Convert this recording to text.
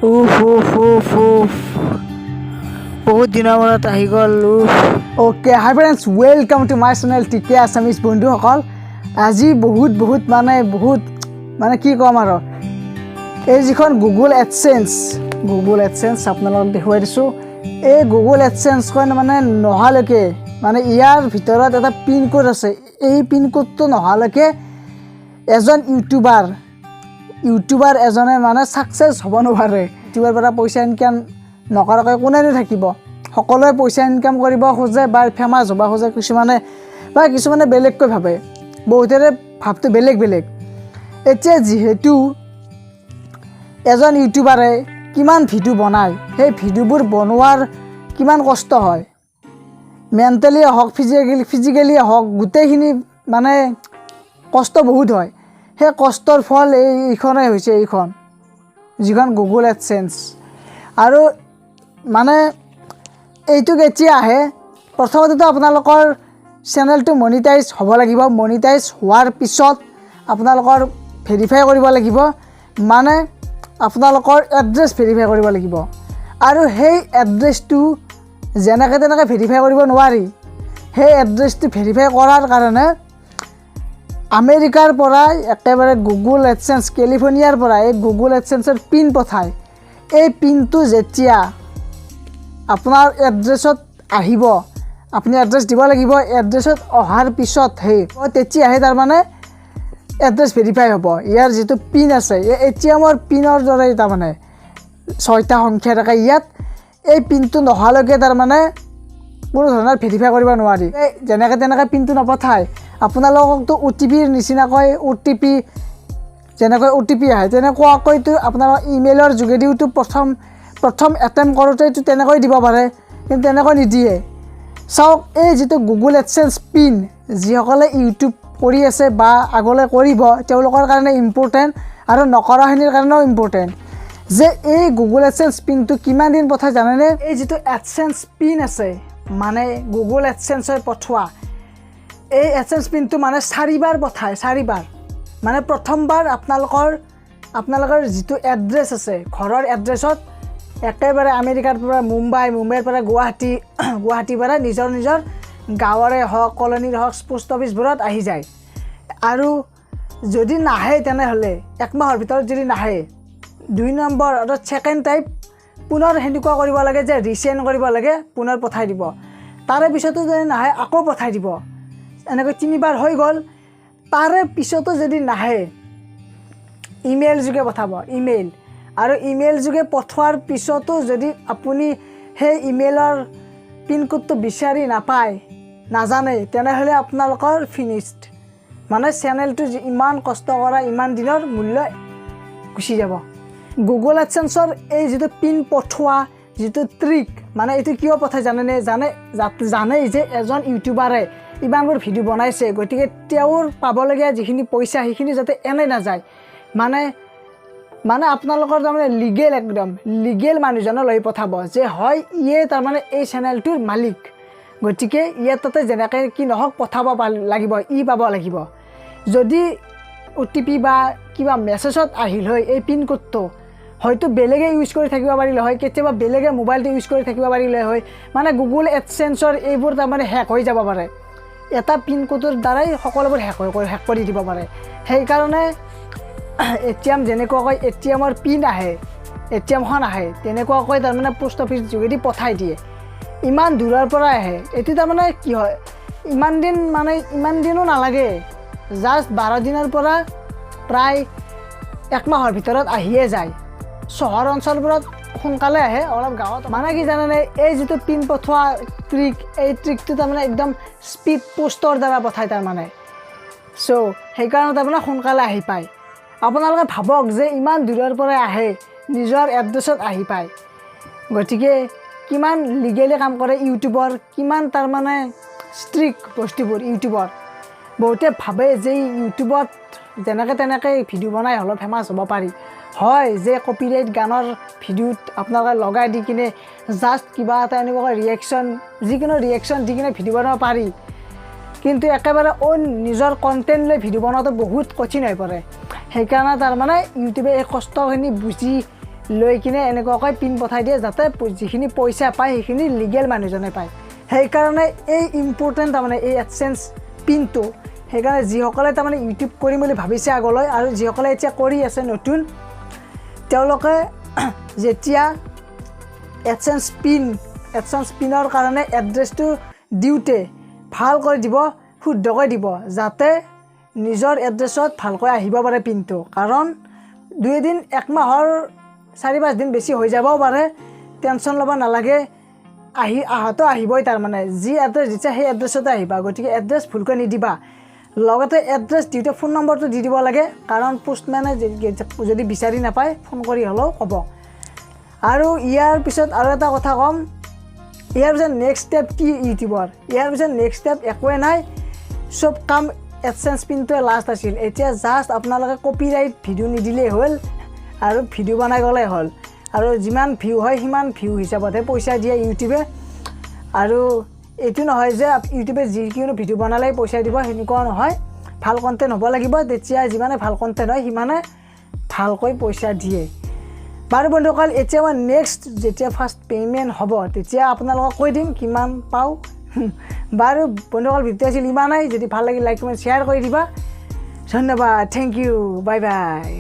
উফ উফ উফ উফ বহুত দিনৰ মূৰত আহি গ'ল উফ। Okay high friends, welcome to my channel টিকে আছামিজ বন্ধুসকল। আজি বহুত মানে কি ক'ম আৰু, এই যিখন গুগল এডচেঞ্চ আপোনালোকক দেখুৱাই দিছোঁ। এই গুগল এডচেঞ্চখন মানে নহালৈকে, মানে ইয়াৰ ভিতৰত এটা পিন কোড আছে। এই পিন কোডটো নহালৈকে এজন ইউটিউবাৰ এজনে মানে ছাকচেছ হ'ব নোৱাৰে। ইউটিউবৰ পৰা পইচা ইনকাম নকৰাকৈ কোনেনো থাকিব। সকলোৱে পইচা ইনকাম কৰিব খোজে বা ফেমাছ হ'ব খোজে, কিছুমানে বেলেগকৈ ভাবে, বহুতৰে ভাৱটো বেলেগ। এতিয়া যিহেতু এজন ইউটিউবাৰে কিমান ভিডিঅ' বনায়, সেই ভিডিঅ'বোৰ বনোৱাৰ কিমান কষ্ট হয়, মেণ্টেলি হওক ফিজিকেলি হওক, গোটেইখিনি মানে কষ্ট বহুত হয়। সেই কষ্টৰ ফল এইখনেই হৈছে, যিখন গুগল এডচেঞ্চ। আৰু মানে এইটো কেতিয়া আহে, প্ৰথমতেতো আপোনালোকৰ চেনেলটো মনিটাইজ হ'ব লাগিব। মনিটাইজ হোৱাৰ পিছত আপোনালোকৰ ভেৰিফাই কৰিব লাগিব, মানে আপোনালোকৰ এড্ৰেছ ভেৰিফাই কৰিব লাগিব। আৰু সেই এড্ৰেছটো যেনেকৈ তেনেকৈ ভেৰিফাই কৰিব নোৱাৰি। সেই এড্ৰেছটো ভেৰিফাই কৰাৰ কাৰণে আমেৰিকাৰ পৰা একেবাৰে গুগল এডচেঞ্চ, কেলিফৰ্ণিয়াৰ পৰা এই গুগল এডচেঞ্চৰ পিন পঠায়। এই পিনটো যেতিয়া আপোনাৰ এড্ৰেছত আহিব, আপুনি এড্ৰেছ দিব লাগিব। এড্ৰেছত অহাৰ পিছতহে তেতিয়াহে তাৰমানে এড্ৰেছ ভেৰিফাই হ'ব। ইয়াৰ যিটো পিন আছে, এই ATM-ৰ পিনৰ দৰে তাৰমানে 6টা সংখ্যা থাকে ইয়াত। এই পিনটো নহালৈকে তাৰমানে কোনো ধৰণৰ ভেৰিফাই কৰিব নোৱাৰি। যেনেকৈ তেনেকৈ পিনটো নপঠায়। আপোনালোককতো OTPৰ নিচিনাকৈ যেনেকৈ OTP আহে, তেনেকুৱাকৈতো আপোনালোকৰ ইমেইলৰ যোগেদিওতো প্ৰথম এটেম্প কৰোঁতেতো তেনেকৈ দিব পাৰে, কিন্তু তেনেকৈ নিদিয়ে। চাওক, এই যিটো গুগল এডচেঞ্চ পিন, যিসকলে ইউটিউব কৰি আছে বা আগলৈ কৰিব, তেওঁলোকৰ কাৰণে ইম্পৰ্টেণ্ট, আৰু নকৰাখিনিৰ কাৰণেও ইম্পৰ্টেণ্ট। যে এই গুগল এডচেঞ্চ পিনটো কিমান দিন পঠায় জানেনে? এই যিটো এডচেঞ্চ পিন আছে, মানে গুগল এডচেঞ্চৰ পঠোৱা এই এডচেঞ্চ পিনটো মানে 4বাৰ পঠায়। 4বাৰ মানে প্ৰথমবাৰ আপোনালোকৰ যিটো এড্ৰেছ আছে, ঘৰৰ এড্ৰেছত একেবাৰে আমেৰিকাৰ পৰা মুম্বাইৰ পৰা গুৱাহাটীৰ পৰা নিজৰ গাঁৱৰে হওক, কলনীৰ হওক, পোষ্ট অফিচবোৰত আহি যায়। আৰু যদি নাহে, তেনেহ'লে 1 মাহৰ ভিতৰত যদি নাহে, 2 নম্বৰ অৰ্থাৎ ছেকেণ্ড টাইপ পুনৰ সেনেকুৱা কৰিব লাগে, যে ৰিচেণ্ড কৰিব লাগে, পুনৰ পঠাই দিব। তাৰে পিছতো যদি নাহে, আকৌ পঠাই দিব। এনেকৈ 3বাৰ হৈ গ'ল। তাৰে পিছতো যদি নাহে, ইমেইল যোগে পঠাব, ইমেইল। আৰু ইমেইল যোগে পঠোৱাৰ পিছতো যদি আপুনি সেই ইমেইলৰ পিনক'ডটো বিচাৰি নাজানে, তেনেহ'লে আপোনালোকৰ ফিনিছড। মানে চেনেলটো ইমান কষ্ট কৰা, ইমান দিনৰ মূল্য গুচি যাব। গুগল এডচেঞ্চৰ এই যিটো পিন পঠোৱা যিটো ট্ৰিক, মানে এইটো কিয় পঠায় জানেনে? জানেই যে এজন ইউটিউবাৰে ইমানবোৰ ভিডিঅ' বনাইছে, গতিকে তেওঁৰ পাবলগীয়া যিখিনি পইচা, সেইখিনি যাতে এনে নাযায়। মানে আপোনালোকৰ তাৰমানে একদম লিগেল মানুহজনলৈ পঠাব, যে হয় ইয়ে তাৰমানে এই চেনেলটোৰ মালিক, গতিকে ইয়াত তাতে যেনেকৈ কি নহওক পঠাব লাগিব, পাব লাগিব। যদি OTP বা কিবা মেছেজত আহিল হয় এই পিনক'ডটো, হয়তো বেলেগে ইউজ কৰি থাকিব পাৰিলে হয়, কেতিয়াবা বেলেগে মোবাইলটো ইউজ কৰি থাকিব পাৰিলে হয়। মানে গুগল এডচেঞ্চৰ এইবোৰ তাৰমানে হেক হৈ যাব পাৰে। এটা পিনক'ডৰ দ্বাৰাই সকলোবোৰ হেক কৰি দিব পাৰে। সেইকাৰণে ATM যেনেকুৱাকৈ ATM-ৰ পিন আহে, ATM-খন আহে, তেনেকুৱাকৈ তাৰমানে পোষ্ট অফিচ যোগেদি পঠাই দিয়ে। ইমান দূৰৰ পৰা আহে। এইটো তাৰমানে কি হয়, ইমান দিনো নালাগে, জাষ্ট 12 দিনৰ পৰা প্ৰায় 1 মাহৰ ভিতৰত আহিয়ে যায়। চহৰ অঞ্চলবোৰত সোনকালে আহে, অলপ গাঁৱত মানে কি জানেনে, এই যিটো পিন পঠোৱা ট্ৰিক, এই ট্ৰিকটো তাৰমানে একদম স্পীড পোষ্টৰ দ্বাৰা পঠায় তাৰমানে। সেইকাৰণে তাৰমানে সোনকালে আহি পায়। আপোনালোকে ভাবক যে ইমান দূৰৰ পৰা আহে, নিজৰ এড্ৰেছত আহি পায়। গতিকে কিমান লিগেলি কাম কৰে ইউটিউবৰ, কিমান তাৰমানে ষ্ট্ৰিক্ট বস্তুবোৰ ইউটিউবৰ। বহুতে ভাবে যে ইউটিউবত যেনেকৈ তেনেকৈ ভিডিঅ' বনাই হ'লেও ফেমাছ হ'ব পাৰি। হয় যে কপিৰাইট গানৰ ভিডিঅ'ত আপোনালোকে লগাই দি কিনে জাষ্ট কিবা এটা এনেকুৱা যিকোনো ৰিয়েকশ্যন দি কিনে ভিডিঅ' বনাব পাৰি, কিন্তু একেবাৰে নিজৰ কণ্টেণ্ট লৈ ভিডিঅ' বনোৱাটো বহুত কঠিন হৈ পৰে। সেইকাৰণে তাৰমানে ইউটিউবে এই কষ্টখিনি বুজি লৈ কিনে এনেকুৱাকৈ পিন পঠাই দিয়ে যাতে যিখিনি পইচা পায় সেইখিনি লিগেল মানুহজনে পায় সেইকাৰণে এই ইম্পৰ্টেণ্ট তাৰমানে এই এডচেঞ্চ পিনটো সেইকাৰণে যিসকলে তাৰমানে ইউটিউব কৰিম বুলি ভাবিছে আগলৈ আৰু যিসকলে এতিয়া কৰি আছে নতুন তেওঁলোকে যেতিয়া এডচেঞ্চ পিনৰ কাৰণে এড্ৰেছটো দিওঁতে ভালকৈ দিব শুদ্ধকৈ দিব যাতে নিজৰ এড্ৰেছত ভালকৈ আহিব পাৰে পিনটো কাৰণ 2 দিন 1 মাহৰ 4-5 দিন বেছি হৈ যাবও পাৰে টেনশ্যন ল'ব নালাগে আহাতো আহিবই তাৰমানে যি এড্ৰেছ দিছে সেই এড্ৰেছতে আহিবা গতিকে এড্ৰেছ ভুলকৈ নিদিবা লগতে এড্ৰেছ দিওঁতে ফোন নম্বৰটো দি দিব লাগে কাৰণ পোষ্টমেনে যদি বিচাৰি নাপায় ফোন কৰি হ'লেও ক'ব আৰু ইয়াৰ পিছত আৰু এটা কথা ক'ম ইয়াৰ পিছত নেক্সট ষ্টেপ কি ইউটিউবৰ ইয়াৰ পিছত নেক্সট ষ্টেপ একোৱে নাই চব কাম এডচেঞ্চ পিনটোৱে লাষ্ট আছিল এতিয়া জাষ্ট আপোনালোকে কপিৰাইট ভিডিঅ' নিদিলেই হ'ল আৰু ভিডিঅ' বনাই গ'লেই হ'ল আৰু যিমান ভিউ হয় সিমান ভিউ হিচাপতহে পইচা দিয়ে ইউটিউবে আৰু এইটো নহয় যে ইউটিউবে যিকোনো ভিডিঅ' বনালেই পইচা দিব সেনেকুৱা নহয় ভাল কণ্টেণ্ট হ'ব লাগিব তেতিয়া যিমানে ভাল কণ্টেণ্ট হয় সিমানে ভালকৈ পইচা দিয়ে বাৰু বন্ধুসকল এতিয়া মই নেক্সট যেতিয়া ফাৰ্ষ্ট পে'মেণ্ট হ'ব তেতিয়া আপোনালোকক কৈ দিম কিমান পাওঁ বাৰু বন্ধুসকল ভিডিঅ' আছিল ইমানেই যদি ভাল লাগিল লাইক কমেণ্ট শ্বেয়াৰ কৰি দিবা ধন্যবাদ থেংক ইউ বাই বাই